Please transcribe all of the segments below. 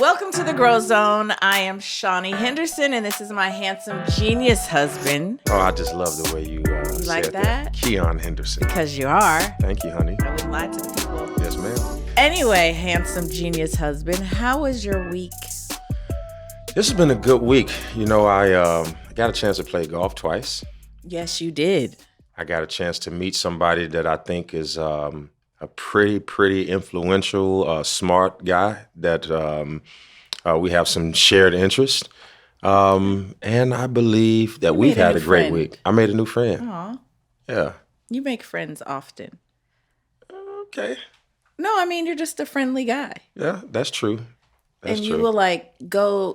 Welcome to the Groow Zone. I am Shaunie Henderson, and this is my handsome genius husband. Oh, I just love the way you said like that? Keion Henderson. Because you are. Thank you, honey. I wouldn't lie to the people. Yes, ma'am. Anyway, handsome genius husband, how was your week? This has been a good week. You know, I got a chance to play golf twice. Yes, you did. I got a chance to meet somebody that I think is a pretty influential, smart guy that we have some shared interest. And I believe that we've had a great week. I made a new friend. Aw. Yeah. You make friends often. Okay. No, I mean, you're just a friendly guy. Yeah, that's true. That's and true.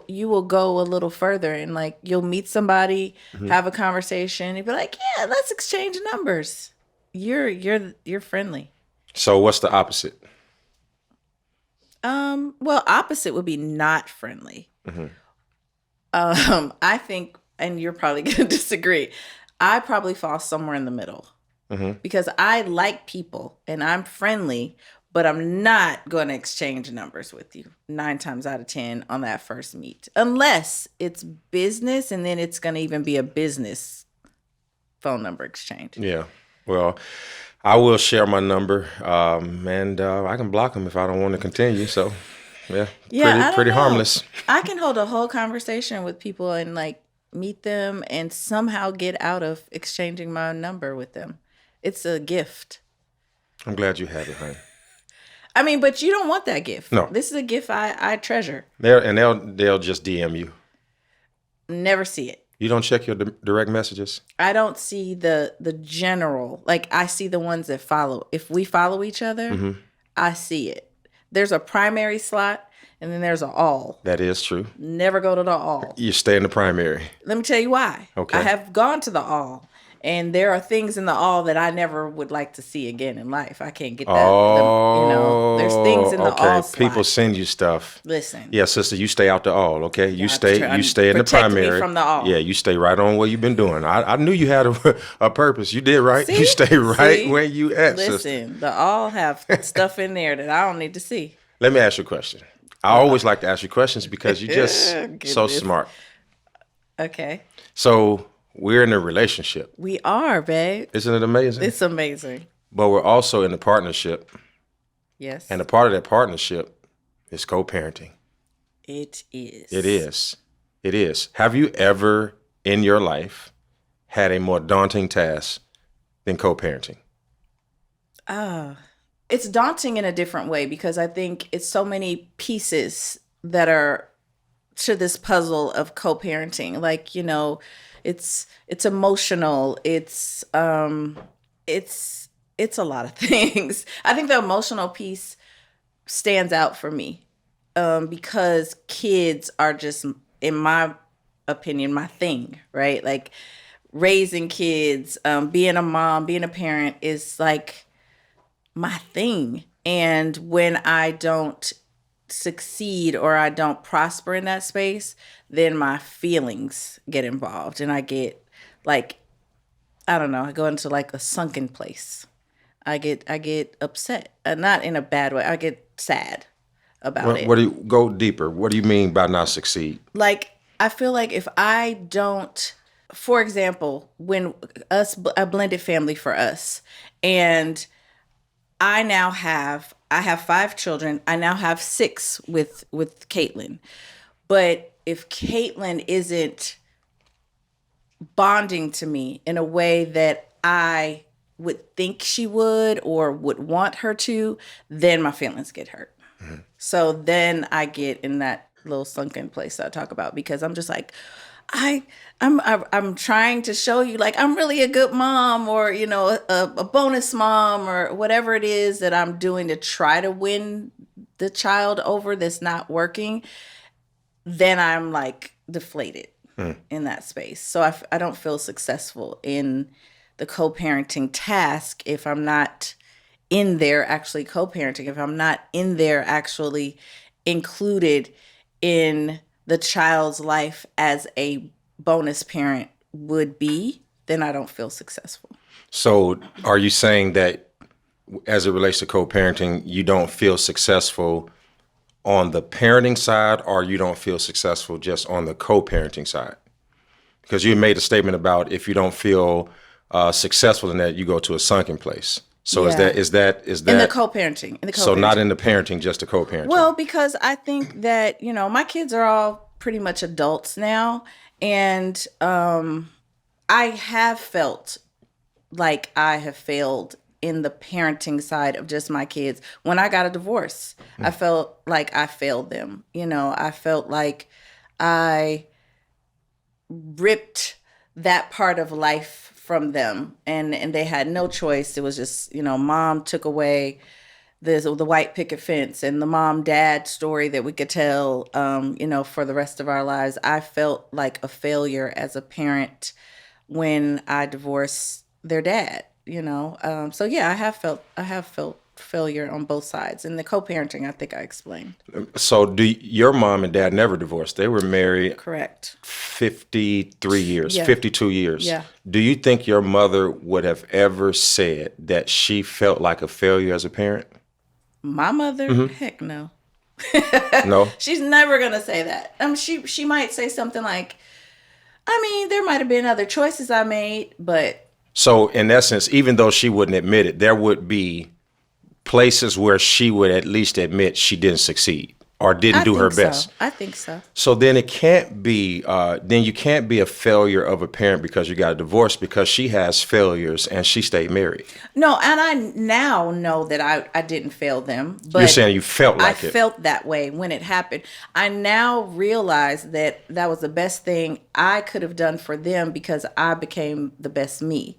You will go a little further and you'll meet somebody, have a conversation, and be like, yeah, let's exchange numbers. You're friendly. So what's the opposite? Well, opposite would be not friendly. I think, and you're probably going to disagree, I probably fall somewhere in the middle because I like people and I'm friendly, but I'm not going to exchange numbers with you 9 times out of 10 on that first meet, unless it's business, and then it's going to even be a business phone number exchange. Yeah. Well, I will share my number, and I can block them if I don't want to continue. So, yeah, pretty harmless. I can hold a whole conversation with people and meet them and somehow get out of exchanging my number with them. It's a gift. I'm glad you have it, honey. I mean, but you don't want that gift. No. This is a gift I treasure. They'll just DM you. Never see it. You don't check your direct messages? I don't see the general. I see the ones that follow. If we follow each other, I see it. There's a primary slot, and then there's an all. That is true. Never go to the all. You stay in the primary. Let me tell you why. Okay. I have gone to the all, and there are things in the all that I never would like to see again in life. I can't get that. There's things in the all slot. People send you stuff. Listen. Yeah, sister, you stay out the all, okay? You stay in the Protect primary. me from the all. Yeah, you stay right on what you've been doing. I knew you had a purpose. You did right. See? You stay right where you at, sister. Listen, the all have stuff in there that I don't need to see. Let me ask you a question. I always like to ask you questions because you're just so smart. Okay. So we're in a relationship. We are, babe. Isn't it amazing? It's amazing. But we're also in a partnership. Yes. And a part of that partnership is co-parenting. It is. It is. It is. Have you ever in your life had a more daunting task than co-parenting? It's daunting in a different way because I think it's so many pieces that are to this puzzle of co-parenting. It's emotional. It's a lot of things. I think the emotional piece stands out for me because kids are just, in my opinion, my thing, right? Raising kids, being a mom, being a parent is my thing. And when I don't succeed or I don't prosper in that space, then my feelings get involved and I get I don't know, I go into a sunken place. I get upset, not in a bad way. I get sad about it. What do you go deeper? What do you mean by not succeed? I feel like if I don't, for example, when a blended family for us, and I have 5 children. I now have 6 with Caitlin. But if Caitlin isn't bonding to me in a way that I would think she would or would want her to, then my feelings get hurt. Mm-hmm. So then I get in that little sunken place that I talk about because I'm just I'm trying to show you I'm really a good mom or a bonus mom or whatever it is that I'm doing to try to win the child over that's not working. Then I'm deflated in that space. So I don't feel successful in the co-parenting task if I'm not in there actually co-parenting, if I'm not in there actually included in the child's life as a bonus parent would be, then I don't feel successful. So are you saying that as it relates to co-parenting, you don't feel successful on the parenting side, or you don't feel successful just on the co-parenting side? Because you made a statement about if you don't feel successful in that, you go to a sunken place. So Yeah. is that In the co-parenting. In the so co-parenting. not in the parenting, just the co-parenting? Well, because I think that, my kids are all pretty much adults now. And I have felt like I have failed in the parenting side of just my kids. When I got a divorce, I felt like I failed them. I felt like I ripped that part of life from them, and they had no choice. It was just, mom took away the white picket fence and the mom dad story that we could tell, for the rest of our lives. I felt like a failure as a parent when I divorced their dad. So yeah, I have felt failure on both sides. And the co-parenting, I think I explained. So your mom and dad never divorced? They were married. Correct. 53 years, Yeah. 52 years. Yeah. Do you think your mother would have ever said that she felt like a failure as a parent? My mother? Heck no. No? She's never gonna say that. She might say something like, there might have been other choices I made, but. So in essence, even though she wouldn't admit it, there would be places where she would at least admit she didn't succeed or didn't do her best. I think so. So then it can't be, then you can't be a failure of a parent because you got a divorce, because she has failures and she stayed married. No, and I now know that I didn't fail them. But you're saying you felt like I felt that way when it happened. I now realize that was the best thing I could have done for them, because I became the best me.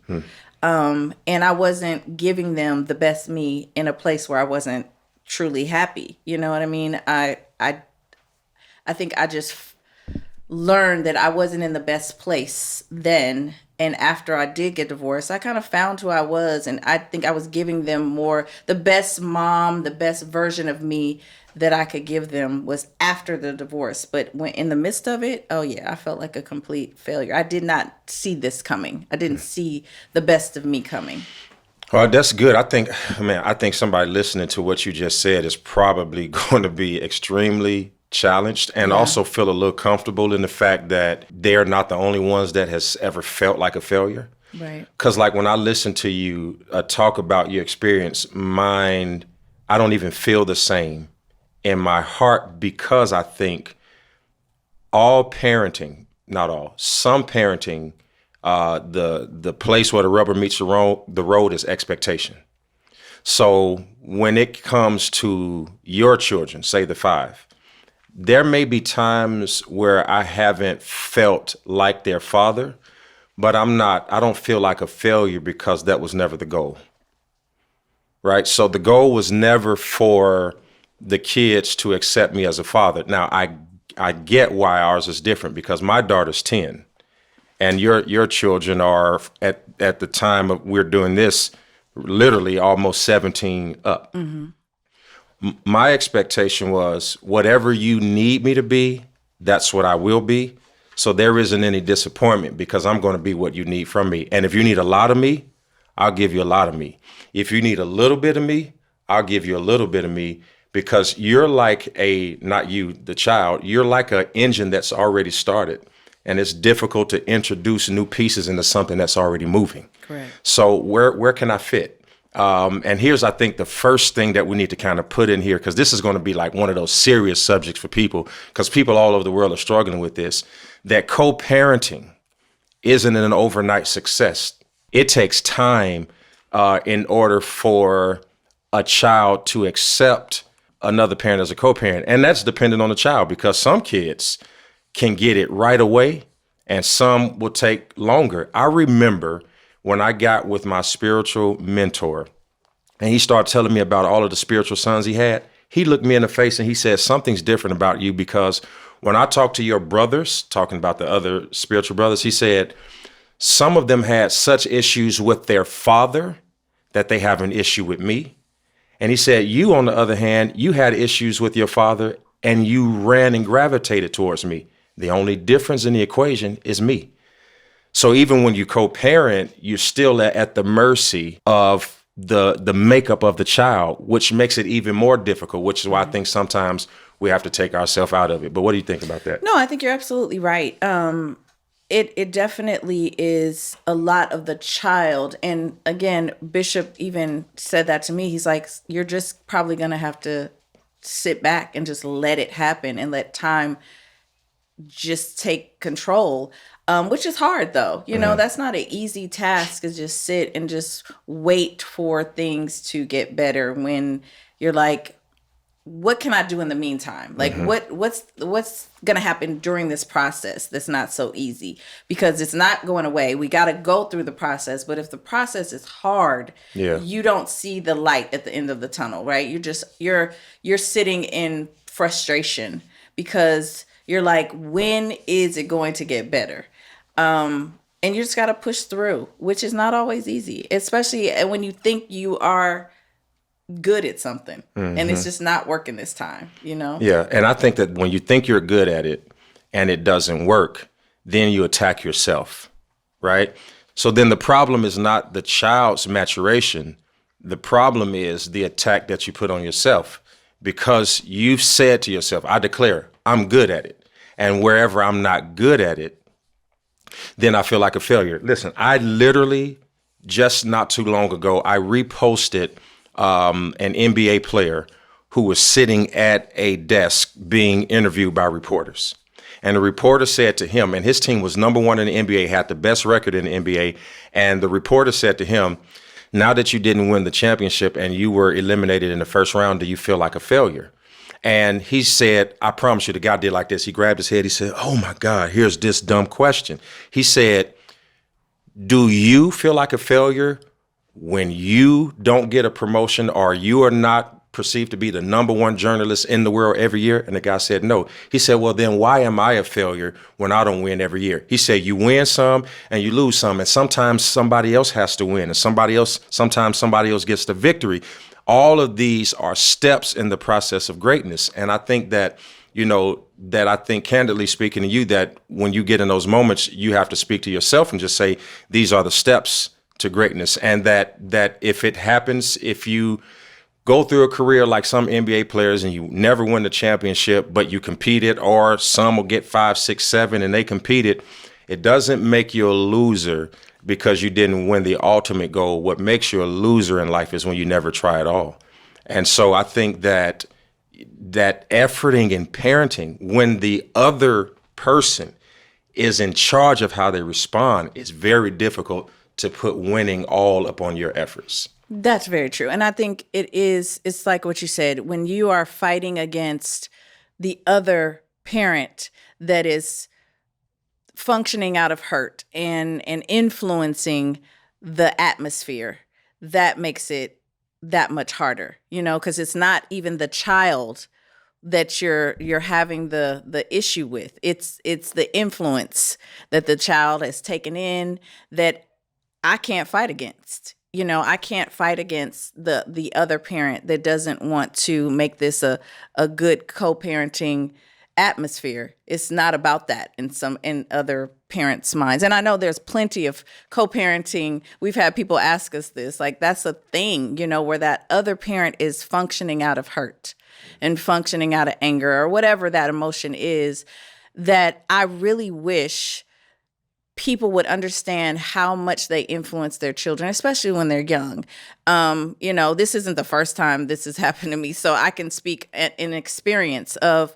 And I wasn't giving them the best me in a place where I wasn't truly happy. You know what I mean? I think I just learned that I wasn't in the best place then. And after I did get divorced, I kind of found who I was. And I think I was giving them more, the best mom, the best version of me that I could give them was after the divorce. But when in the midst of it, oh yeah, I felt like a complete failure. I did not see this coming. I didn't see the best of me coming. Well, that's good. I think somebody listening to what you just said is probably going to be extremely challenged and also feel a little comfortable in the fact that they're not the only ones that has ever felt like a failure. Right. Because like when I listen to you talk about your experience, I don't even feel the same in my heart, because I think all parenting, not all, some parenting, the place where the rubber meets the road is expectation. So when it comes to your children, say the 5, there may be times where I haven't felt like their father, but I don't feel like a failure because that was never the goal. Right? So the goal was never for the kids to accept me as a father. Now, I get why ours is different, because my daughter's 10 and your children are at the time of we're doing this literally almost 17 up. My expectation was whatever you need me to be, that's what I will be. So there isn't any disappointment, because I'm going to be what you need from me. And if you need a lot of me, I'll give you a lot of me. If you need a little bit of me, I'll give you a little bit of me, because you're like not you, the child, you're like an engine that's already started. And it's difficult to introduce new pieces into something that's already moving. Correct. So where can I fit? And here's, I think, the first thing that we need to kind of put in here, because this is going to be like one of those serious subjects for people, because people all over the world are struggling with this, that co-parenting isn't an overnight success. It takes time in order for a child to accept another parent as a co-parent. And that's dependent on the child, because some kids can get it right away and some will take longer. I remember when I got with my spiritual mentor and he started telling me about all of the spiritual sons he had, he looked me in the face and he said, something's different about you, because when I talked to your brothers, talking about the other spiritual brothers, he said, some of them had such issues with their father that they have an issue with me. And he said, you, on the other hand, you had issues with your father and you ran and gravitated towards me. The only difference in the equation is me. So even when you co-parent, you're still at the mercy of the makeup of the child, which makes it even more difficult, which is why I think sometimes we have to take ourselves out of it. But what do you think about that? No, I think you're absolutely right. It definitely is a lot of the child. And again, Bishop even said that to me. He's like, you're just probably going to have to sit back and just let it happen and let time just take control, which is hard though. That's not an easy task, is just sit and just wait for things to get better when you're like, what can I do in the meantime? Like what's going to happen during this process that's not so easy, because it's not going away. We got to go through the process, but if the process is hard, you don't see the light at the end of the tunnel, right? You're sitting in frustration because you're like, when is it going to get better? And you just got to push through, which is not always easy, especially when you think you are good at something and it's just not working this time, Yeah. And I think that when you think you're good at it and it doesn't work, then you attack yourself, right? So then the problem is not the child's maturation. The problem is the attack that you put on yourself, because you've said to yourself, I declare I'm good at it. And wherever I'm not good at it, then I feel like a failure. Listen, I literally just not too long ago, I reposted an NBA player who was sitting at a desk being interviewed by reporters. And the reporter said to him, and his team was number one in the NBA, had the best record in the NBA. And the reporter said to him, now that you didn't win the championship and you were eliminated in the first round, do you feel like a failure? And he said, I promise you, the guy did like this. He grabbed his head. He said, oh my God, here's this dumb question. He said, do you feel like a failure when you don't get a promotion or you are not perceived to be the number one journalist in the world every year? And the guy said, no. He said, well, then why am I a failure when I don't win every year? He said, you win some and you lose some. And sometimes somebody else has to win, and sometimes somebody else gets the victory. All of these are steps in the process of greatness. And I think that, I think candidly speaking to you, that when you get in those moments, you have to speak to yourself and just say, these are the steps to greatness. And that if it happens, if you go through a career like some NBA players and you never win the championship, but you competed, or some will get 5, 6, 7 and they competed, it doesn't make you a loser because you didn't win the ultimate goal. What makes you a loser in life is when you never try at all. And so I think that efforting and parenting, when the other person is in charge of how they respond, it's very difficult to put winning all upon your efforts. That's very true. And I think it's like what you said, when you are fighting against the other parent that is functioning out of hurt and influencing the atmosphere, that makes it that much harder, because it's not even the child that you're having the issue with. It's the influence that the child has taken in that I can't fight against. I can't fight against the other parent that doesn't want to make this a good co-parenting atmosphere. It's not about that in other parents' minds. And I know there's plenty of co-parenting. We've had people ask us this, like that's a thing, where that other parent is functioning out of hurt and functioning out of anger or whatever that emotion is, that I really wish people would understand how much they influence their children, especially when they're young. This isn't the first time this has happened to me, so I can speak in experience of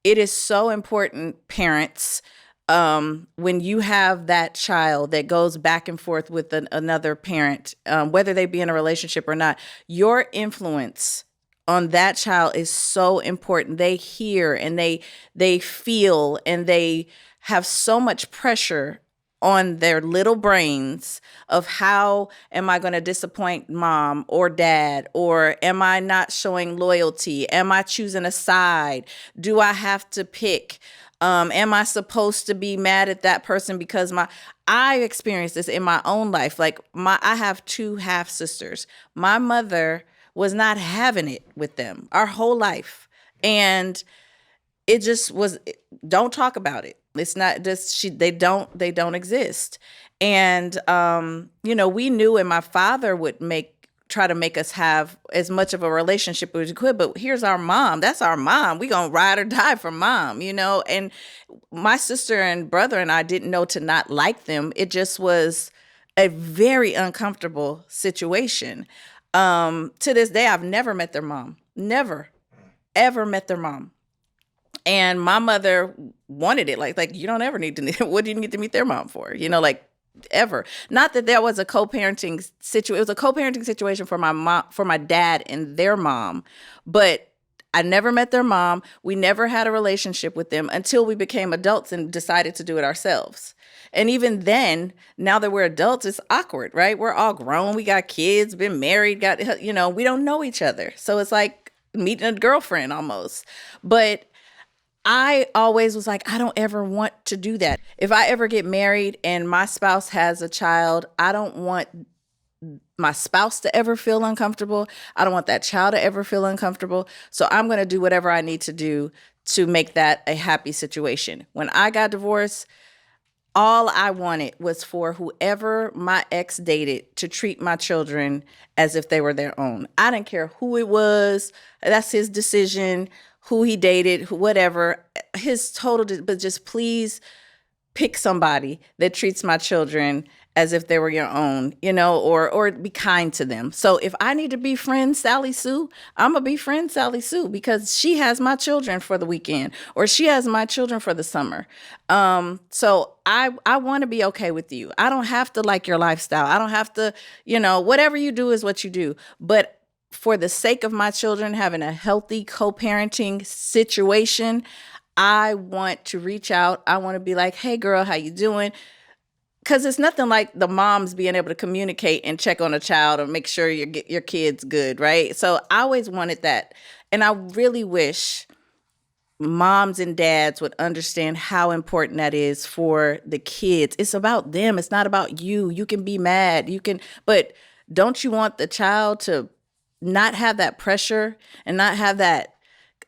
it is so important, parents, when you have that child that goes back and forth with another parent, whether they be in a relationship or not, your influence on that child is so important. They hear and they feel and they have so much pressure on their little brains of how am I going to disappoint mom or dad, or am I not showing loyalty? Am I choosing a side? Do I have to pick? Am I supposed to be mad at that person because I experienced this in my own life. Like I have 2 half sisters. My mother was not having it with them our whole life. And it just was, don't talk about it. It's not just they don't exist. And we knew, and my father would make try to make us have as much of a relationship as we could. But here's our mom. That's our mom. We gonna ride or die for mom, you know? And my sister and brother and I didn't know to not like them. It just was a very uncomfortable situation. To this day, I've never met their mom. Never, ever met their mom. And my mother wanted it. Like you don't ever need to, what do you need to meet their mom for? You know, like ever. Not that there was a co-parenting situation. It was a co-parenting situation for my mom, for my dad and their mom. But I never met their mom. We never had a relationship with them until we became adults and decided to do it ourselves. And even then, now that we're adults, it's awkward, right? We're all grown. We got kids, been married, we don't know each other. So it's like meeting a girlfriend almost. But I always was like, I don't ever want to do that. If I ever get married and my spouse has a child, I don't want my spouse to ever feel uncomfortable. I don't want that child to ever feel uncomfortable. So I'm going to do whatever I need to do to make that a happy situation. When I got divorced, all I wanted was for whoever my ex dated to treat my children as if they were their own. I didn't care who it was. That's his decision. Who he dated, whatever, his total, but just please pick somebody that treats my children as if they were your own, or be kind to them. So if I need to befriend Sally Sue, I'm going to befriend Sally Sue because she has my children for the weekend or she has my children for the summer. So I want to be okay with you. I don't have to like your lifestyle. I don't have to, whatever you do is what you do. But for the sake of my children having a healthy co-parenting situation, I want to reach out. I want to be like, hey girl, how you doing? Because it's nothing like the moms being able to communicate and check on a child or make sure your kid's good, right? So I always wanted that. And I really wish moms and dads would understand how important that is for the kids. It's about them. It's not about you. You can be mad. But don't you want the child to not have that pressure and not have that,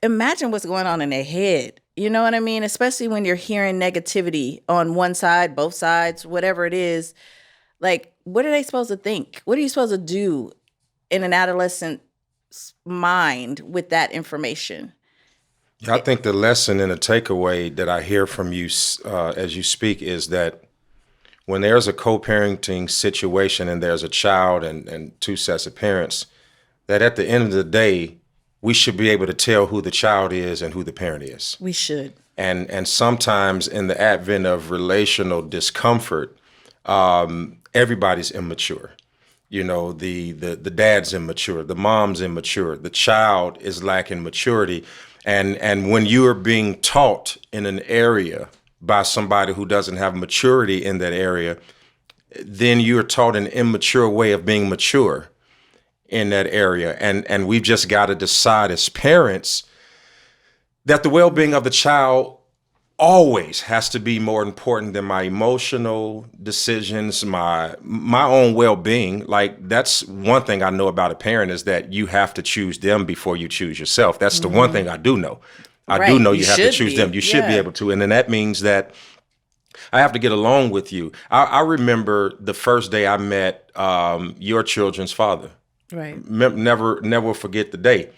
imagine what's going on in their head. You know what I mean? Especially when you're hearing negativity on one side, both sides, whatever it is. Like, what are they supposed to think? What are you supposed to do in an adolescent's mind with that information? Yeah, I think the lesson and the takeaway that I hear from you as you speak is that when there's a co-parenting situation and there's a child and two sets of parents, that at the end of the day, we should be able to tell who the child is and who the parent is. We should. And sometimes in the advent of relational discomfort, everybody's immature. The dad's immature, the mom's immature, the child is lacking maturity. And when you are being taught in an area by somebody who doesn't have maturity in that area, then you're taught an immature way of being mature in that area. And we've just got to decide as parents that the well-being of the child always has to be more important than my emotional decisions, my own well-being. Like, that's one thing I know about a parent is that you have to choose them before you choose yourself. That's the one thing I do know. I do know you have to choose them. You should be able to. And then that means that I have to get along with you. I remember the first day I met your children's father. Right. Never forget the day.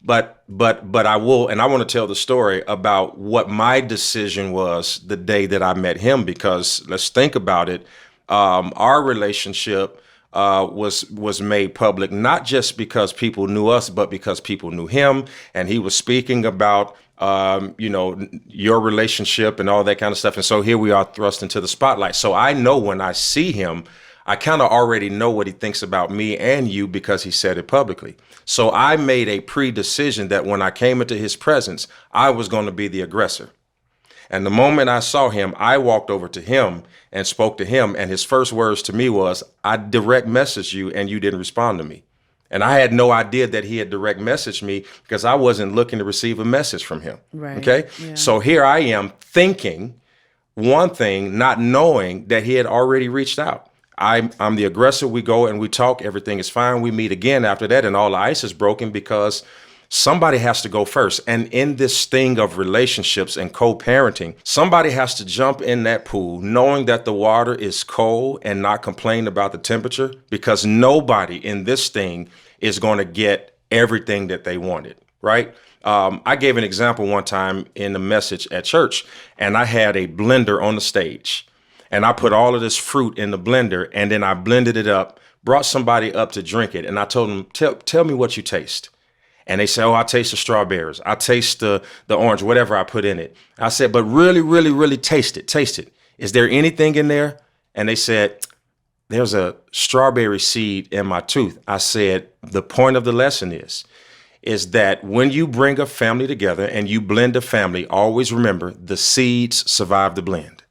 But I will, and I want to tell the story about what my decision was the day that I met him, because let's think about it. Our relationship was made public, not just because people knew us, but because people knew him. And he was speaking about, your relationship and all that kind of stuff. And so here we are thrust into the spotlight. So I know when I see him, I kind of already know what he thinks about me and you because he said it publicly. So I made a pre-decision that when I came into his presence, I was going to be the aggressor. And the moment I saw him, I walked over to him and spoke to him. And his first words to me was, I direct messaged you and you didn't respond to me. And I had no idea that he had direct messaged me because I wasn't looking to receive a message from him. Right. Okay. Yeah. So here I am thinking one thing, not knowing that he had already reached out. I'm the aggressor. We go and we talk. Everything is fine. We meet again after that, and all the ice is broken because somebody has to go first. And in this thing of relationships and co-parenting, somebody has to jump in that pool knowing that the water is cold and not complain about the temperature, because nobody in this thing is going to get everything that they wanted, right? I gave an example one time in a message at church, and I had a blender on the stage, and I put all of this fruit in the blender, and then I blended it up, brought somebody up to drink it, and I told them, tell me what you taste. And they say, oh, I taste the strawberries. I taste the orange, whatever I put in it. I said, but really, really, really taste it. Taste it. Is there anything in there? And they said, there's a strawberry seed in my tooth. I said, the point of the lesson is that when you bring a family together and you blend a family, always remember the seeds survive the blend.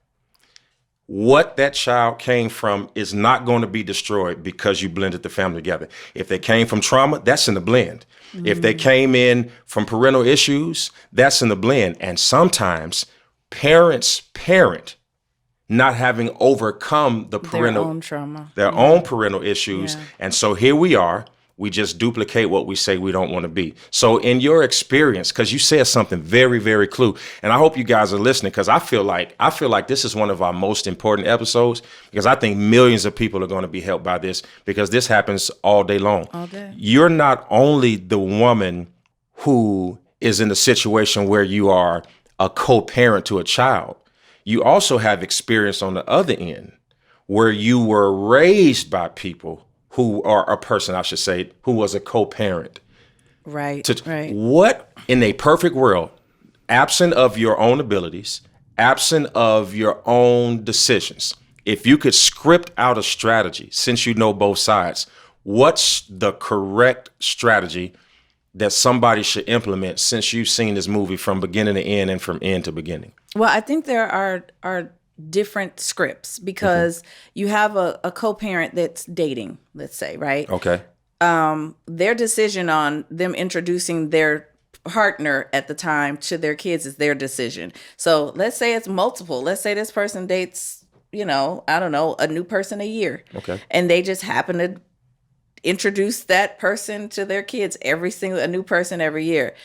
What that child came from is not going to be destroyed because you blended the family together. If they came from trauma, that's in the blend. Mm-hmm. If they came in from parental issues, that's in the blend. And sometimes parents parent not having overcome their own trauma, their own parental issues. Yeah. And so here we are. We just duplicate what we say we don't want to be. So in your experience, because you said something very, very clue, and I hope you guys are listening, because I feel like this is one of our most important episodes, because I think millions of people are going to be helped by this, because this happens all day long. All day. You're not only the woman who is in a situation where you are a co-parent to a child, you also have experience on the other end where you were raised by people who are a person, I should say, who was a co-parent. Right, right. What, in a perfect world, absent of your own abilities, absent of your own decisions, if you could script out a strategy, since you know both sides, what's the correct strategy that somebody should implement, since you've seen this movie from beginning to end and from end to beginning? Well, I think there are different scripts, because you have a co-parent that's dating, let's say, right? Okay. Their decision on them introducing their partner at the time to their kids is their decision. So let's say it's multiple. Let's say this person dates, I don't know, a new person a year. Okay. And they just happen to introduce that person to their kids, a new person every year.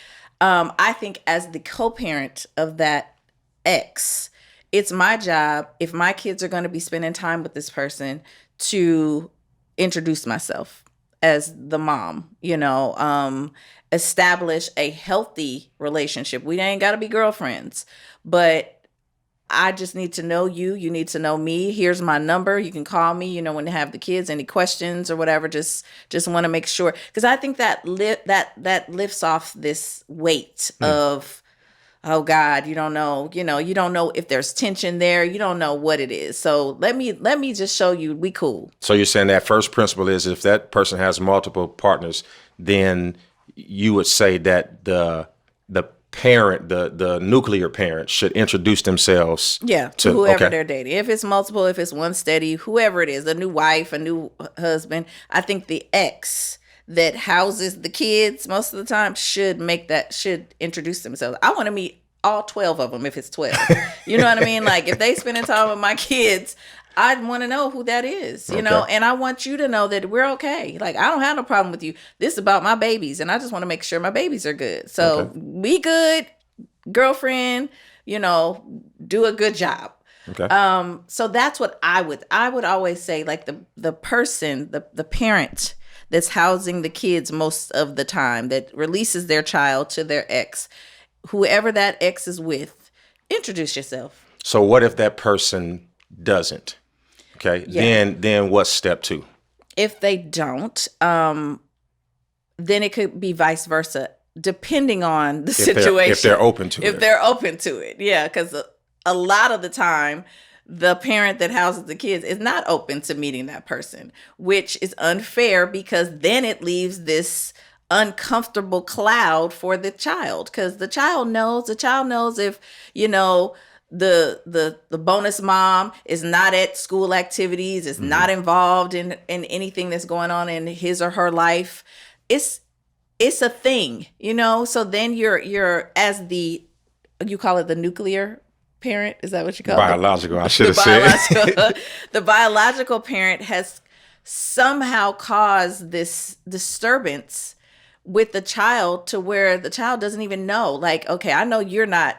I think as the co-parent of that ex, it's my job, if my kids are going to be spending time with this person, to introduce myself as the mom, establish a healthy relationship. We ain't got to be girlfriends, but I just need to know you. You need to know me. Here's my number. You can call me, when you have the kids, any questions or whatever. Just want to make sure, because I think that lifts off this weight of, oh God, you don't know, you don't know if there's tension there. You don't know what it is. So let me just show you we cool. So you're saying that first principle is, if that person has multiple partners, then you would say that the parent, the nuclear parent, should introduce themselves to whoever they're dating. If it's multiple, if it's one steady, whoever it is, a new wife, a new husband, I think the ex that houses the kids most of the time should introduce themselves. I want to meet all 12 of them if it's 12. You know what I mean? Like, if they spending time with my kids, I'd want to know who that is, and I want you to know that we're okay. Like, I don't have no problem with you. This is about my babies, and I just want to make sure my babies are good. So we good, girlfriend, do a good job. Okay. So that's what I would always say, like the person, the parent that's housing the kids most of the time, that releases their child to their ex, whoever that ex is with, introduce yourself. So what if that person doesn't? Okay. Yeah. Then what's step 2? If they don't, then it could be vice versa, depending on the situation. If they're open to it. If they're open to it. Yeah. Because a lot of the time, the parent that houses the kids is not open to meeting that person, which is unfair, because then it leaves this uncomfortable cloud for the child, because the child knows if, the bonus mom is not at school activities, is not involved in anything that's going on in his or her life. It's a thing, so then you're as you call it the nuclear parent, is that what you call biological, I should have said. The biological parent has somehow caused this disturbance with the child to where the child doesn't even know, like, okay, I know you're not,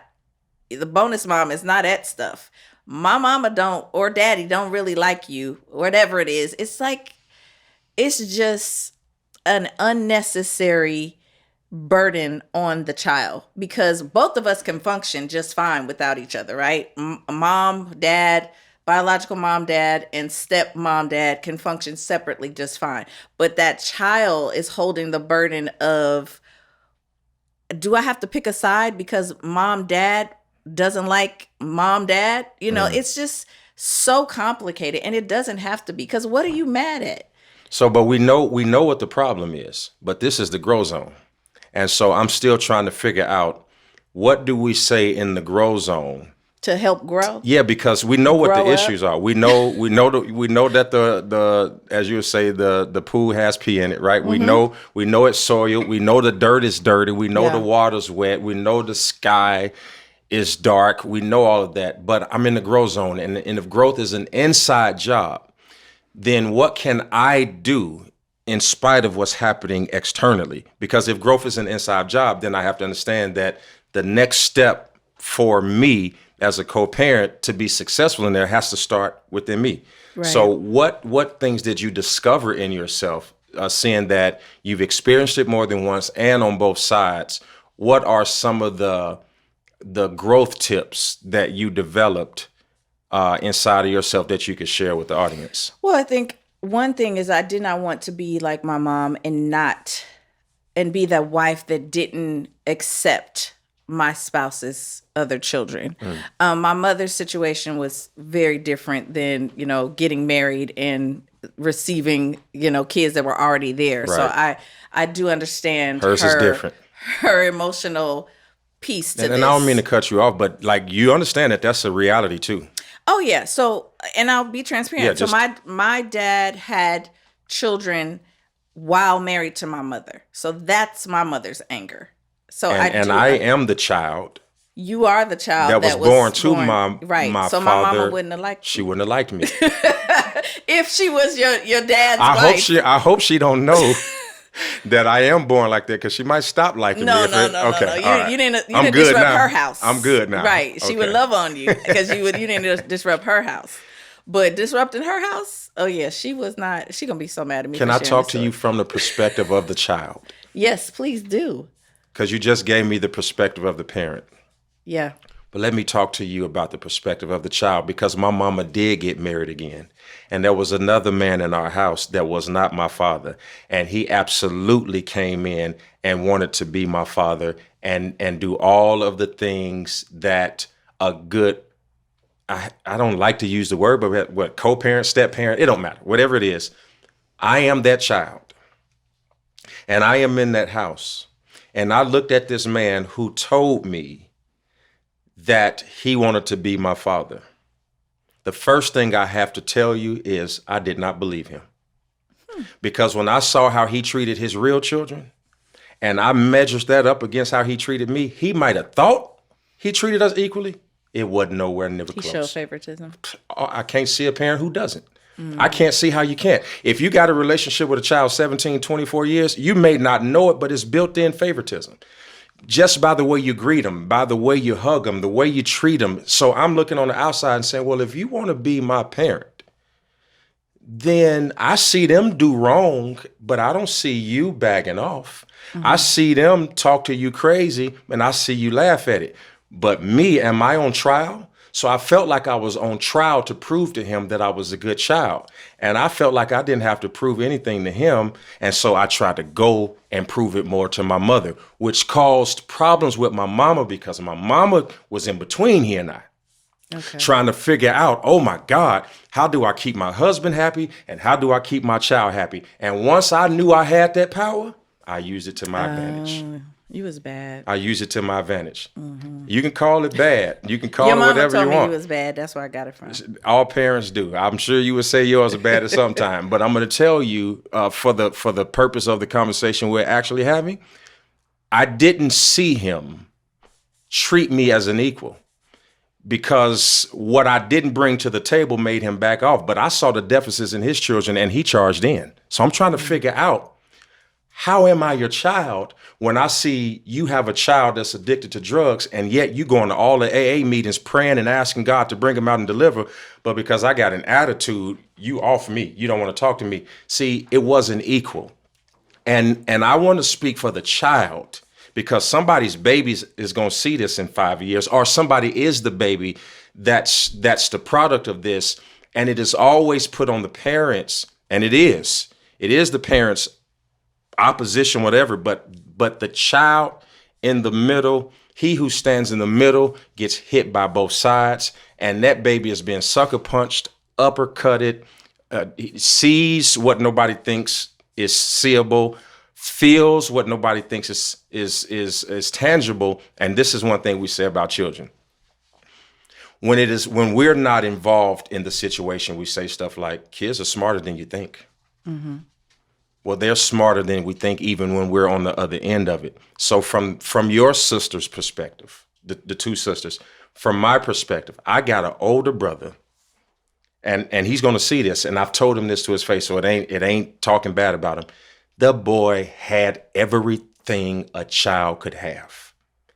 the bonus mom is not at stuff. My mama don't, or daddy don't really like you, whatever it is. It's like, it's just an unnecessary burden on the child, because both of us can function just fine without each other, right? Mom, dad, biological mom, dad, and step mom, dad can function separately just fine. But that child is holding the burden of, do I have to pick a side because mom, dad doesn't like mom, dad? You know, it's just so complicated, and it doesn't have to be, because what are you mad at? So, but we know what the problem is, but this is the grow zone. And so I'm still trying to figure out, what do we say in the grow zone To help grow? Yeah, because we know what Grow the up. issues are. We know that the as you would say, the pool has pee in it, right? We know it's soil. We know the dirt is dirty. We know the water's wet. We know the sky is dark. We know all of that. But I'm in the grow zone, and if growth is an inside job, then what can I do in spite of what's happening externally? Because if growth is an inside job, then I have to understand that the next step for me as a co-parent to be successful in there has to start within me. Right. So what things did you discover in yourself, seeing that you've experienced it more than once and on both sides? What are some of the growth tips that you developed inside of yourself that you could share with the audience? Well, I think one thing is, I did not want to be like my mom and be that wife that didn't accept my spouse's other children. My mother's situation was very different than, getting married and receiving, kids that were already there. Right. So I do understand Hers is different. Her emotional piece to this. And I don't mean to cut you off, but like, you understand that that's a reality too. Oh yeah. So, and I'll be transparent. Yeah, so my dad had children while married to my mother. So that's my mother's anger. So I am the child. You are the child that was born to my right. my so father. My mama wouldn't have liked you. She wouldn't have liked me. If she was your dad's wife. I hope she don't know that I am born like that, because she might stop liking me. No. You didn't disrupt her house. I'm good now. Right. She would love on you because you didn't disrupt her house. But disrupting her house, oh yeah, she was not. She gonna be so mad at me. Can I talk to you from the perspective of the child? Yes, please do. Because you just gave me the perspective of the parent. Yeah. But let me talk to you about the perspective of the child, because my mama did get married again. And there was another man in our house that was not my father. And he absolutely came in and wanted to be my father and do all of the things that a good, I don't like to use the word, but what, co-parent, step-parent, it don't matter. Whatever it is, I am that child. And I am in that house. And I looked at this man who told me that he wanted to be my father. The first thing I have to tell you is I did not believe him. Because when I saw how he treated his real children, and I measured that up against how he treated me, he might have thought he treated us equally. It wasn't nowhere near close. He showed favoritism. I can't see a parent who doesn't. I can't see how you can't. If you got a relationship with a child 17, 24 years, you may not know it, but it's built-in favoritism. Just by the way you greet them, by the way you hug them, the way you treat them. So I'm looking on the outside and saying, well, if you want to be my parent, then I see them do wrong, but I don't see you bagging off. I see them talk to you crazy, and I see you laugh at it. But me, am I on trial? So I felt like I was on trial to prove to him that I was a good child. And I felt like I didn't have to prove anything to him. And so I tried to go and prove it more to my mother, which caused problems with my mama, because my mama was in between he and I. Okay. Trying to figure out, oh my God, how do I keep my husband happy? And how do I keep my child happy? And once I knew I had that power, I used it to my advantage. You was bad. I use it to my advantage. You can call it bad. You can call it whatever you want. Your mama told me you was bad. That's where I got it from. All parents do. I'm sure you would say yours are bad at some time. But I'm going to tell you, for the purpose of the conversation we're actually having, I didn't see him treat me as an equal, because what I didn't bring to the table made him back off. But I saw the deficits in his children, and he charged in. So I'm trying to figure out, How am I your child when I see you have a child that's addicted to drugs and yet you going to all the AA meetings praying and asking God to bring him out and deliver, but because I got an attitude, you off me. You don't want to talk to me. See, it wasn't equal. And I want to speak for the child because somebody's baby is going to see this in 5 years, or somebody is the baby that's the product of this. And it is always put on the parents, and it is the parents' opposition, whatever, but the child in the middle, he who stands in the middle gets hit by both sides, and that baby is being sucker punched, uppercutted, sees what nobody thinks is seeable, feels what nobody thinks is tangible. And this is one thing we say about children. When we're not involved in the situation, we say stuff like, kids are smarter than you think. Mm-hmm. Well, they're smarter than we think, even when we're on the other end of it. So from your sister's perspective, the two sisters, from my perspective, I got an older brother, and he's going to see this, and I've told him this to his face, so it ain't talking bad about him. The boy had everything a child could have.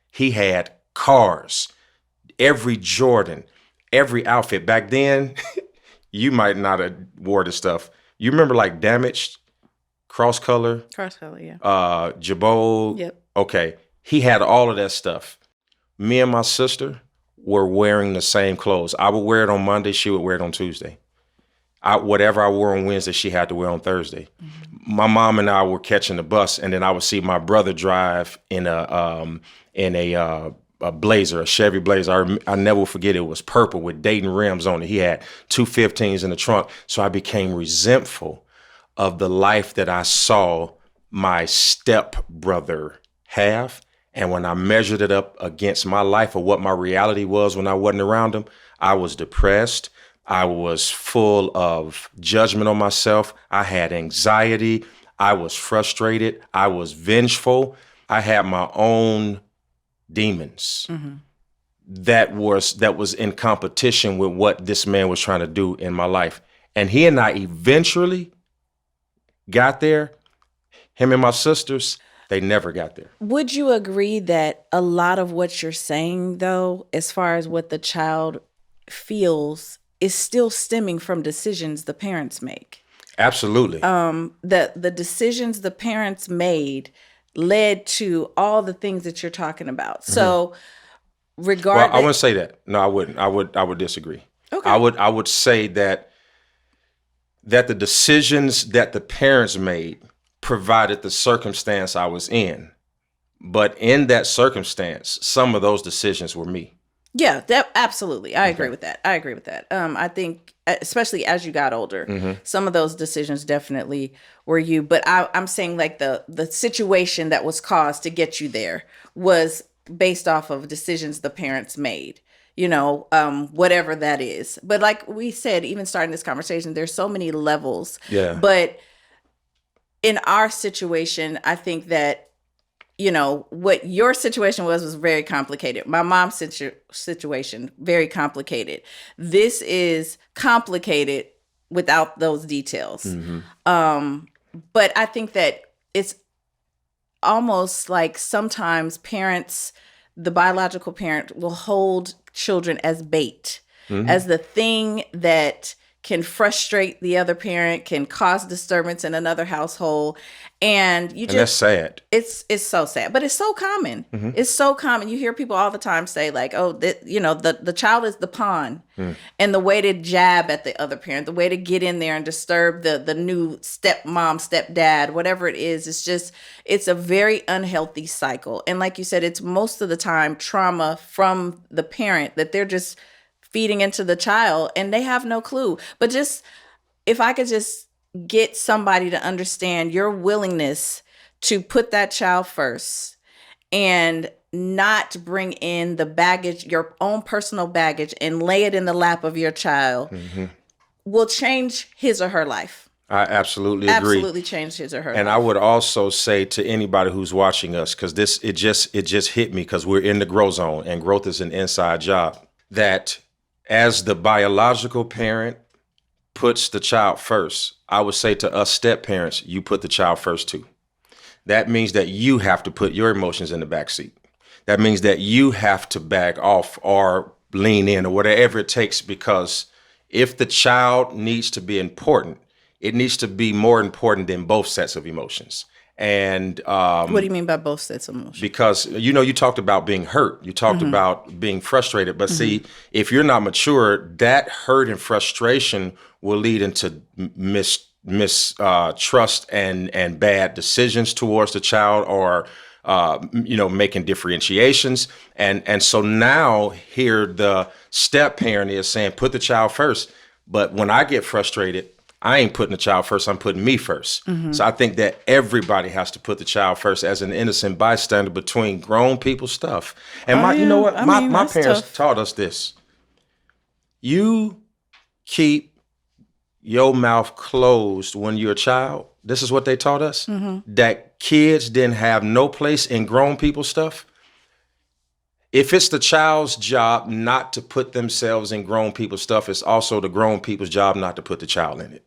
He had cars, every Jordan, every outfit. Back then, you might not have wore this stuff. You remember like Damaged? Cross color, yeah. Jabot. Yep. Okay. He had all of that stuff. Me and my sister were wearing the same clothes. I would wear it on Monday. She would wear it on Tuesday. Whatever I wore on Wednesday, she had to wear on Thursday. Mm-hmm. My mom and I were catching the bus, and then I would see my brother drive in a Blazer, a Chevy Blazer. I never forget it was purple with Dayton rims on it. He had 215s in the trunk. So I became resentful of the life that I saw my step brother have. And when I measured it up against my life or what my reality was when I wasn't around him, I was depressed. I was full of judgment on myself. I had anxiety. I was frustrated. I was vengeful. I had my own demons. Mm-hmm. that was in competition with what this man was trying to do in my life. And he and I eventually got there. Him and my sisters, they never got there. Would you agree that a lot of what you're saying, though, as far as what the child feels, is still stemming from decisions the parents make? Absolutely. The decisions the parents made led to all the things that you're talking about. Mm-hmm. So, regardless, well, I wouldn't say that. No, I wouldn't. I would disagree. Okay. I would say that the decisions that the parents made provided the circumstance I was in. But in that circumstance, some of those decisions were me. Yeah, that absolutely. I agree with that. I think, especially as you got older, mm-hmm. some of those decisions definitely were you. But I'm saying like the situation that was caused to get you there was based off of decisions the parents made. Whatever that is. But like we said, even starting this conversation, there's so many levels. Yeah. But in our situation, I think that, what your situation was very complicated. My mom's situation, very complicated. This is complicated without those details. Mm-hmm. But I think that it's almost like sometimes parents, the biological parent, will hold children as bait, mm-hmm. as the thing that can frustrate the other parent, can cause disturbance in another household. And that's sad. It's so sad, but it's so common. Mm-hmm. It's so common. You hear people all the time say like, oh, the child is the pawn, and the way to jab at the other parent, the way to get in there and disturb the new stepmom, stepdad, whatever it is, it's a very unhealthy cycle. And like you said, it's most of the time trauma from the parent that they're just feeding into the child and they have no clue. But just, if I could just get somebody to understand your willingness to put that child first and not bring in the baggage, your own personal baggage, and lay it in the lap of your child, mm-hmm. will change his or her life. I absolutely agree. Absolutely change his or her life. And I would also say to anybody who's watching us, because it just hit me, because we're in the growth zone and growth is an inside job, that as the biological parent puts the child first, I would say to us step parents, you put the child first too. that means that you have to put your emotions in the back seat. That means that you have to back off or lean in or whatever it takes, because if the child needs to be important, it needs to be more important than both sets of emotions. And What do you mean by both sets of emotions? because, you talked about being hurt. You talked about being frustrated. But see, if you're not mature, that hurt and frustration will lead into mistrust and bad decisions towards the child, or making differentiations. And so now here the step parent is saying, put the child first. But when I get frustrated, I ain't putting the child first, I'm putting me first. So I think that everybody has to put the child first as an innocent bystander between grown people stuff. And you know what? My parents taught us this. You keep your mouth closed when you're a child. This is what they taught us, that kids didn't have no place in grown people stuff. If it's the child's job not to put themselves in grown people's stuff, it's also the grown people's job not to put the child in it.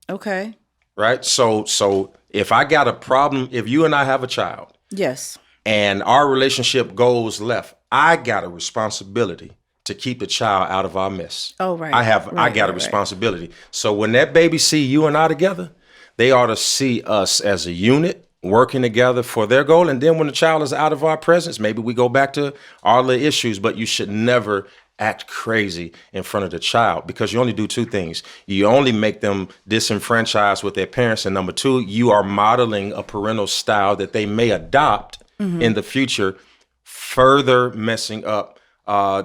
Okay. Right? So if I got a problem, if you and I have a child, yes, and our relationship goes left, I got a responsibility to keep the child out of our mess. Oh, right. I got a responsibility. So when that baby see you and I together, they ought to see us as a unit working together for their goal. And then when the child is out of our presence, maybe we go back to all the issues, but you should never act crazy in front of the child, because you only do two things. You only make them disenfranchised with their parents. And number two, you are modeling a parental style that they may adopt in the future, further messing up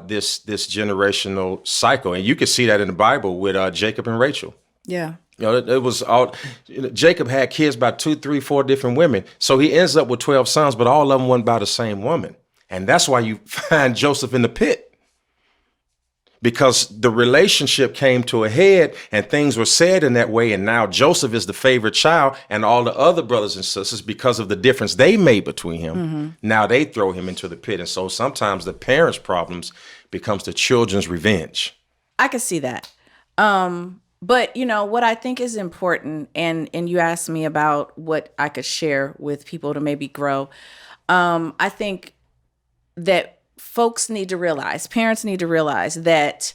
this generational cycle. And you can see that in the Bible with Jacob and Rachel. Yeah. It was all, Jacob had kids by 2, 3, 4 different women. So he ends up with 12 sons, but all of them weren't by the same woman. And that's why you find Joseph in the pit, because the relationship came to a head and things were said in that way. And now Joseph is the favorite child, and all the other brothers and sisters, because of the difference they made between him, now they throw him into the pit. And so sometimes the parents' problems becomes the children's revenge. I can see that. But what I think is important, and you asked me about what I could share with people to maybe grow. I think that parents need to realize that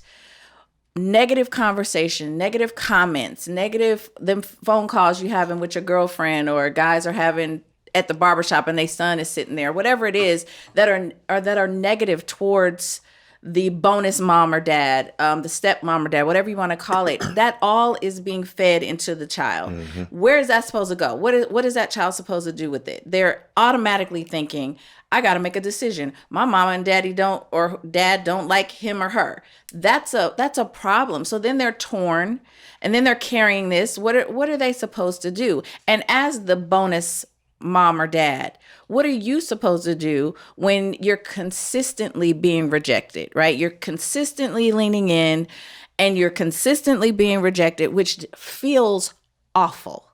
negative conversation, negative comments, them phone calls you having with your girlfriend, or guys are having at the barbershop and their son is sitting there, whatever it is that are negative towards the bonus mom or dad, the step mom or dad, whatever you want to call it, that all is being fed into the child. Where is that supposed to go? What is that child supposed to do with it? They're automatically thinking, I got to make a decision. My mama and daddy don't, or dad don't like him or her. That's a problem. So then they're torn, and then they're carrying this. What are they supposed to do? And as the bonus mom or dad, what are you supposed to do when you're consistently being rejected, right? You're consistently leaning in and you're consistently being rejected, which feels awful.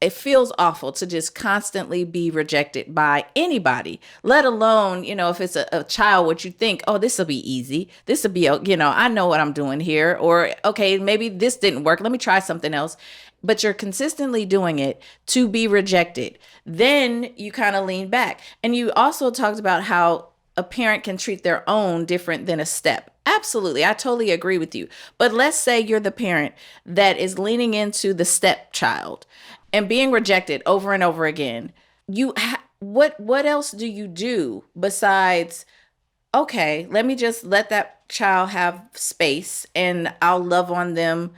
It feels awful to just constantly be rejected by anybody, let alone, if it's a child, what you think, oh, this will be easy. This will be, I know what I'm doing here. Or, okay, maybe this didn't work. Let me try something else. But you're consistently doing it to be rejected. Then you kind of lean back. And you also talked about how a parent can treat their own different than a step. Absolutely. I totally agree with you. But let's say you're the parent that is leaning into the stepchild and being rejected over and over again. What else do you do besides, okay, let me just let that child have space and I'll love on them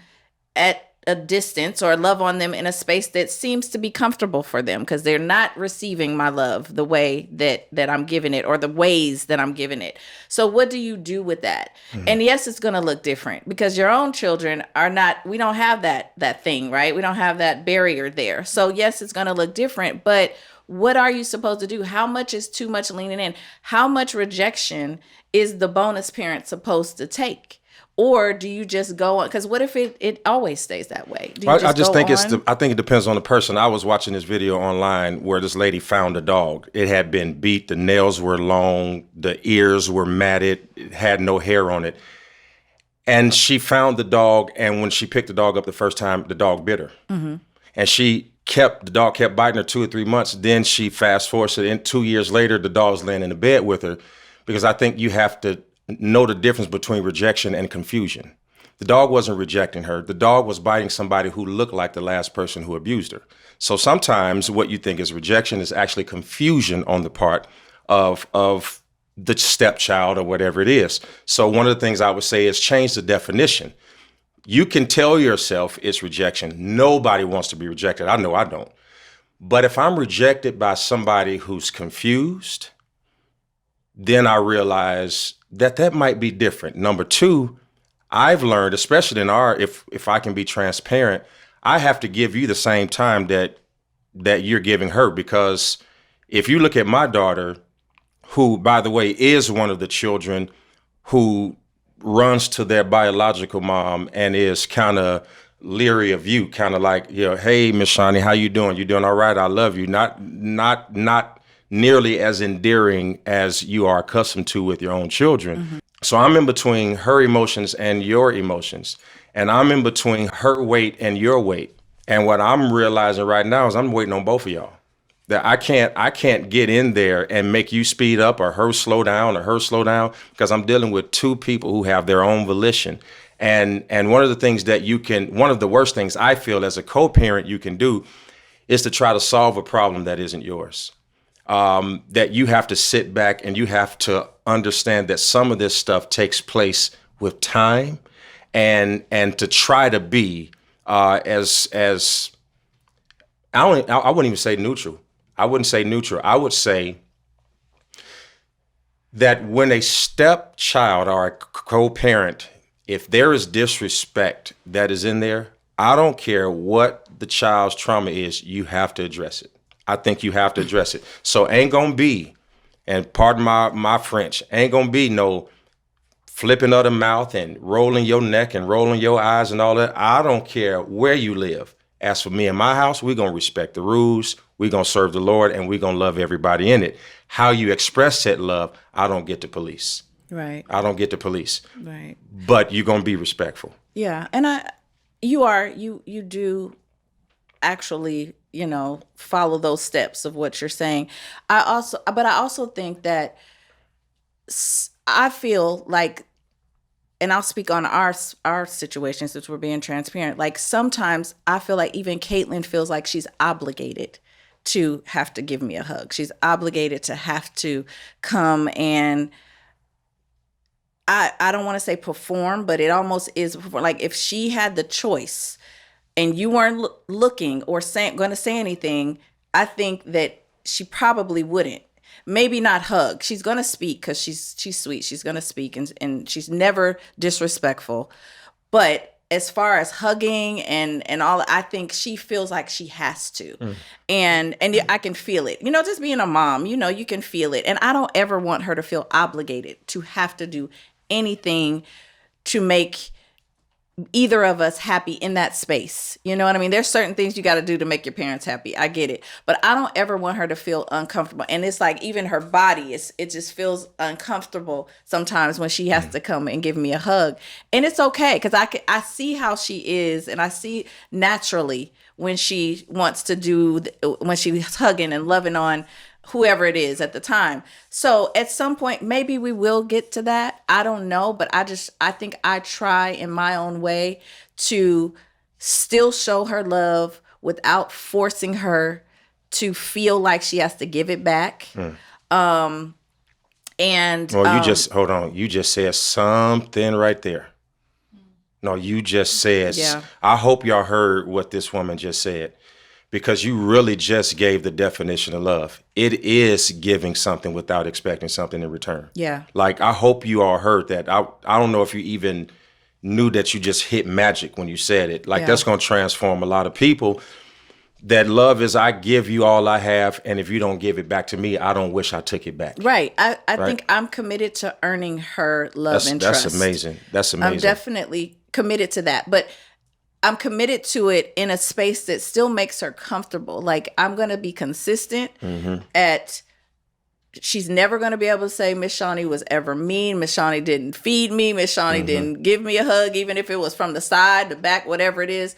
at a distance, or love on them in a space that seems to be comfortable for them, because they're not receiving my love the way that I'm giving it, or the ways that I'm giving it. So what do you do with that? And yes, it's going to look different, because your own children we don't have that thing, right? We don't have that barrier there. So yes, it's going to look different, but what are you supposed to do? How much is too much leaning in? How much rejection is the bonus parent supposed to take? Or do you just go on? Because what if it always stays that way? I think it depends on the person. I was watching this video online where this lady found a dog. It had been beat. The nails were long. The ears were matted. It had no hair on it. And she found the dog. And when she picked the dog up the first time, the dog bit her. And she the dog kept biting her 2 or 3 months. Then she fast forwards it, and 2 years later, the dog's laying in the bed with her, because I think you have to know the difference between rejection and confusion. The dog wasn't rejecting her. The dog was biting somebody who looked like the last person who abused her. So sometimes what you think is rejection is actually confusion on the part of the stepchild or whatever it is. So one of the things I would say is change the definition. You can tell yourself it's rejection. Nobody wants to be rejected. I know I don't. But if I'm rejected by somebody who's confused, then I realize that might be different. Number two, I've learned, especially in if I can be transparent, I have to give you the same time that you're giving her. Because if you look at my daughter, who, by the way, is one of the children who runs to their biological mom and is kind of leery of you, kind of like, hey, Miss Shaunie, how you doing? You doing all right? I love you. Not nearly as endearing as you are accustomed to with your own children. Mm-hmm. So I'm in between her emotions and your emotions. And I'm in between her weight and your weight. And what I'm realizing right now is I'm waiting on both of y'all. That I can't get in there and make you speed up or her slow down, because I'm dealing with two people who have their own volition. And one of the worst things I feel as a co-parent you can do is to try to solve a problem that isn't yours. That you have to sit back and you have to understand that some of this stuff takes place with time, and to try to be as I wouldn't even say neutral. I wouldn't say neutral. I would say that when a stepchild or a co-parent, if there is disrespect that is in there, I don't care what the child's trauma is, you have to address it. I think you have to address it. So ain't gonna be, and pardon my French, ain't gonna be no flipping of the mouth and rolling your neck and rolling your eyes and all that. I don't care where you live. As for me and my house, we're going to respect the rules, we're going to serve the Lord, and we're going to love everybody in it. How you express that love, I don't get to police. Right. I don't get to police. Right. But you're going to be respectful. Yeah. And you do actually, follow those steps of what you're saying. But I also think that I feel like, and I'll speak on our situation since we're being transparent. Like sometimes I feel like even Caitlin feels like she's obligated to have to give me a hug. She's obligated to have to come and I don't want to say perform, but it almost is like if she had the choice and you weren't looking or going to say anything, I think that she probably wouldn't. Maybe not hug. She's going to speak because she's sweet. She's going to speak and she's never disrespectful. But as far as hugging and all, I think she feels like she has to. And I can feel it. Just being a mom, you can feel it. And I don't ever want her to feel obligated to have to do anything to make either of us happy in that space. You know what I mean? There's certain things you got to do to make your parents happy. I get it. But I don't ever want her to feel uncomfortable. And it's like even her body, it just feels uncomfortable sometimes when she has to come and give me a hug. And it's okay because I see how she is, and I see naturally when she wants to when she's hugging and loving on whoever it is at the time. So at some point, maybe we will get to that. I don't know, but I think I try in my own way to still show her love without forcing her to feel like she has to give it back. Hold on. You just said something right there. No, you just said, yeah. I hope y'all heard what this woman just said. Because you really just gave the definition of love. It is giving something without expecting something in return. Yeah. Like, I hope you all heard that. I don't know if you even knew that you just hit magic when you said it. Like, that's going to transform a lot of people. That love is, I give you all I have, and if you don't give it back to me, I don't wish I took it back. Right. I think I'm committed to earning her love and trust. That's amazing. That's amazing. I'm definitely committed to that. But I'm committed to it in a space that still makes her comfortable. Like, I'm going to be consistent she's never going to be able to say Miss Shaunie was ever mean. Miss Shaunie didn't feed me. Miss Shaunie didn't give me a hug, even if it was from the side, the back, whatever it is.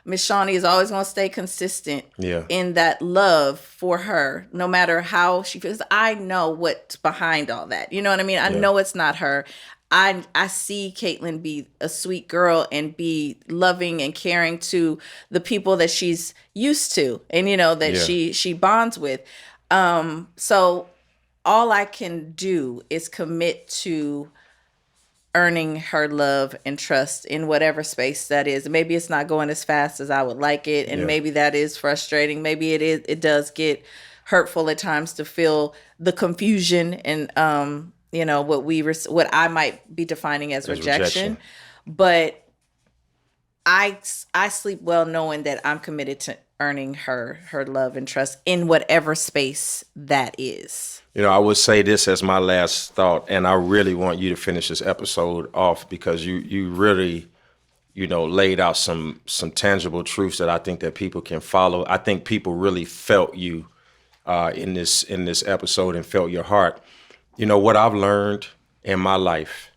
Miss Shaunie is always going to stay consistent Yeah. in that love for her, no matter how she feels. I know what's behind all that. You know what I mean? I Yeah. know it's not her. I see Caitlin be a sweet girl and be loving and caring to the people that she's used to, and that Yeah. she bonds with. So all I can do is commit to earning her love and trust in whatever space that is. Maybe it's not going as fast as I would like it, and Yeah. maybe that is frustrating. Maybe it does get hurtful at times to feel the confusion and what I might be defining as As rejection. rejection. But I sleep well knowing that I'm committed to earning her love and trust in whatever space that is. I would say this as my last thought, and I really want you to finish this episode off because you really, laid out some tangible truths that I think that people can follow. I think people really felt you in this episode and felt your heart. What I've learned in my life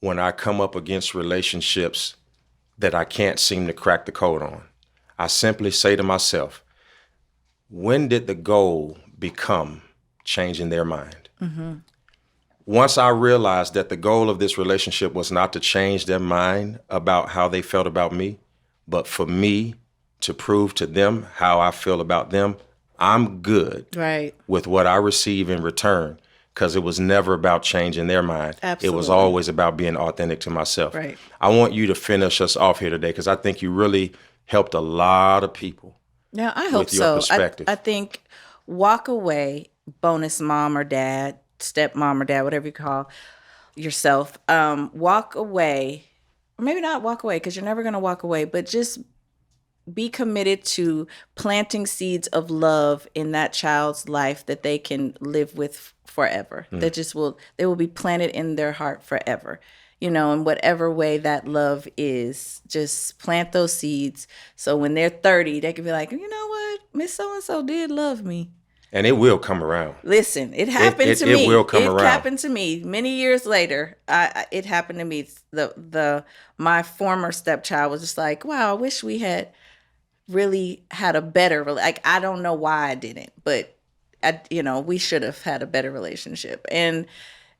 when I come up against relationships that I can't seem to crack the code on, I simply say to myself, when did the goal become changing their mind? Mm-hmm. Once I realized that the goal of this relationship was not to change their mind about how they felt about me, but for me to prove to them how I feel about them, I'm good Right. with what I receive in return, because it was never about changing their mind. Absolutely. It was always about being authentic to myself. Right. I want you to finish us off here today because I think you really helped a lot of people. Yeah, I hope with your so. perspective. I think walk away, bonus mom or dad, stepmom or dad, whatever you call yourself. Walk away, or maybe not walk away because you're never going to walk away, but just be committed to planting seeds of love in that child's life that they can live with forever. That they will be planted in their heart forever. In whatever way that love is, just plant those seeds. So when they're 30, they can be like, you know what? Miss So-and-so did love me. And it will come around. Listen, it happened to me. It will come around. It happened to me many years later. It happened to me. My former stepchild was just like, wow, I wish we had really had a better, I don't know why I didn't, but we should have had a better relationship. And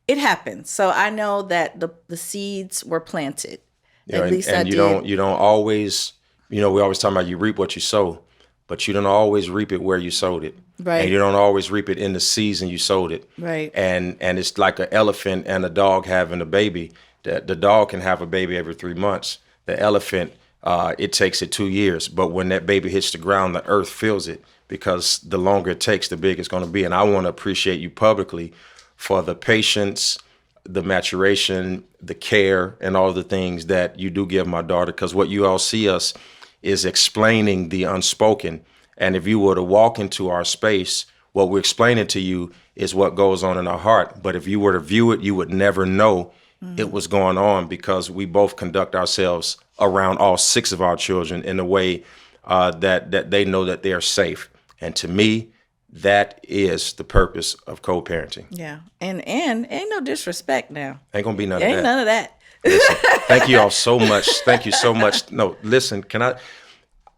it happened. So I know that the seeds were planted. At least I did. You don't always, we always talk about you reap what you sow, but you don't always reap it where you sowed it. Right. And you don't always reap it in the season you sowed it. Right. And it's like an elephant and a dog having a baby. The dog can have a baby every 3 months. The elephant, it takes it 2 years. But when that baby hits the ground, the earth feels it because the longer it takes, the bigger it's going to be. And I want to appreciate you publicly for the patience, the maturation, the care, and all the things that you do give my daughter. Because what you all see us is explaining the unspoken. And if you were to walk into our space, what we're explaining to you is what goes on in our heart. But if you were to view it, you would never know it was going on because we both conduct ourselves around all 6 of our children in a way that they know that they are safe. And to me, that is the purpose of co-parenting. Yeah. And ain't no disrespect now. Ain't gonna be none of that. Ain't none of that. Listen, thank you all so much. Thank you so much. No, listen,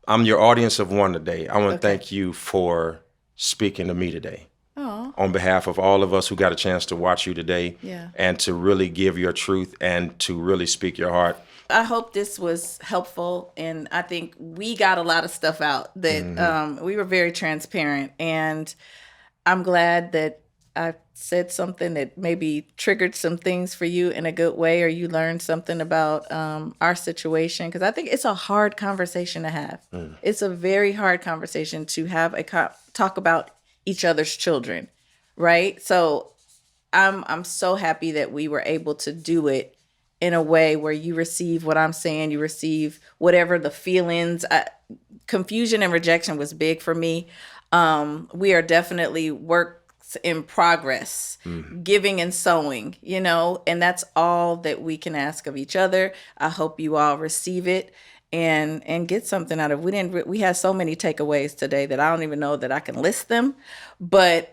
I'm your audience of one today. I want to thank you for speaking to me today. Oh. On behalf of all of us who got a chance to watch you today. Yeah. And to really give your truth and to really speak your heart. I hope this was helpful, and I think we got a lot of stuff out that we were very transparent, and I'm glad that I said something that maybe triggered some things for you in a good way, or you learned something about our situation, because I think it's a hard conversation to have. It's a very hard conversation to have talk about each other's children, right? So I'm so happy that we were able to do it in a way where you receive what I'm saying, you receive whatever the feelings. Confusion and rejection was big for me. We are definitely works in progress, giving and sowing, and that's all that we can ask of each other. I hope you all receive it and get something out of it. We had so many takeaways today that I don't even know that I can list them, but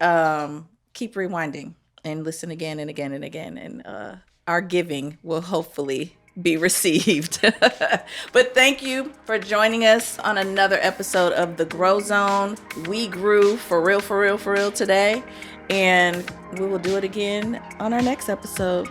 keep rewinding and listen again and again and again. And our giving will hopefully be received. But thank you for joining us on another episode of the Groow Zone. We grew for real today, and we will do it again on our next episode.